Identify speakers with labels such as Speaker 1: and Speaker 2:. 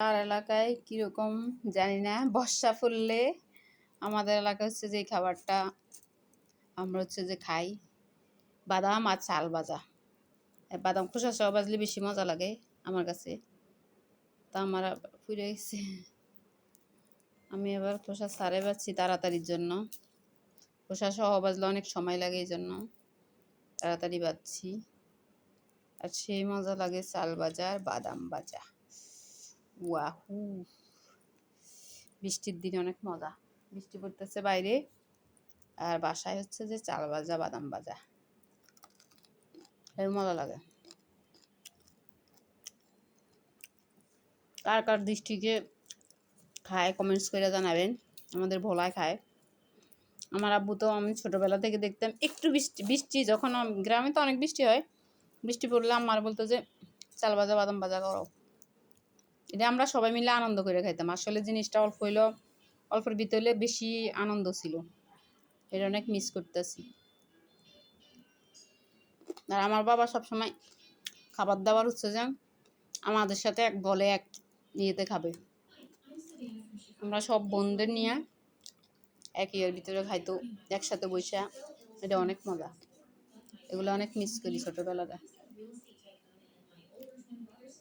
Speaker 1: আর এলাকায় কীরকম জানি না, বর্ষা পড়লে আমাদের এলাকায় হচ্ছে যে খাবারটা আমরা হচ্ছে যে খাই বাদাম আর চাল ভাজা। বাদাম খোসা সহ ভাজলে বেশি মজা লাগে আমার কাছে। তা আমার পুড়ে গেছে, আমি এবার খোসা ছাড়ে পাচ্ছি তাড়াতাড়ির জন্য। খোসা সহ ভাজলে অনেক সময় লাগে, এই জন্য তাড়াতাড়ি বাজছি। আর সেই মজা লাগে চাল ভাজা আর বাদাম ভাজা। ওয়াহু, বৃষ্টির দিনে অনেক মজা। বৃষ্টি পড়তেছে বাইরে, আর বাসায় হচ্ছে যে চাল ভাজা বাদাম ভাজা, এর মজা লাগে। কার কার দৃষ্টিকে খায় কমেন্টস করে জানাবেন। আমাদের ভোলায় খায়। আমার আব্বু তো, আমি ছোটোবেলা থেকে দেখতাম একটু বৃষ্টি বৃষ্টি যখন গ্রামে তো অনেক বৃষ্টি হয়, বৃষ্টি পড়লে আমার বলতো যে চাল ভাজা বাদাম ভাজা করো। এটা আমরা সবাই মিলে আনন্দ করে খাইতাম। আসলে জিনিসটা অল্প হইলেও, অল্পের ভিতরে বেশি আনন্দ ছিল। এটা অনেক মিস করতেছি। আর আমার বাবা সবসময় খাবার দাবার হচ্ছে যে আমাদের সাথে এক বলে এক ইয়েতে খাবে। আমরা সব বোনদের নিয়ে এক ইয়ের ভিতরে খাইতো একসাথে বসে। এটা অনেক মজা, এগুলো অনেক মিস করি ছোটোবেলাটা।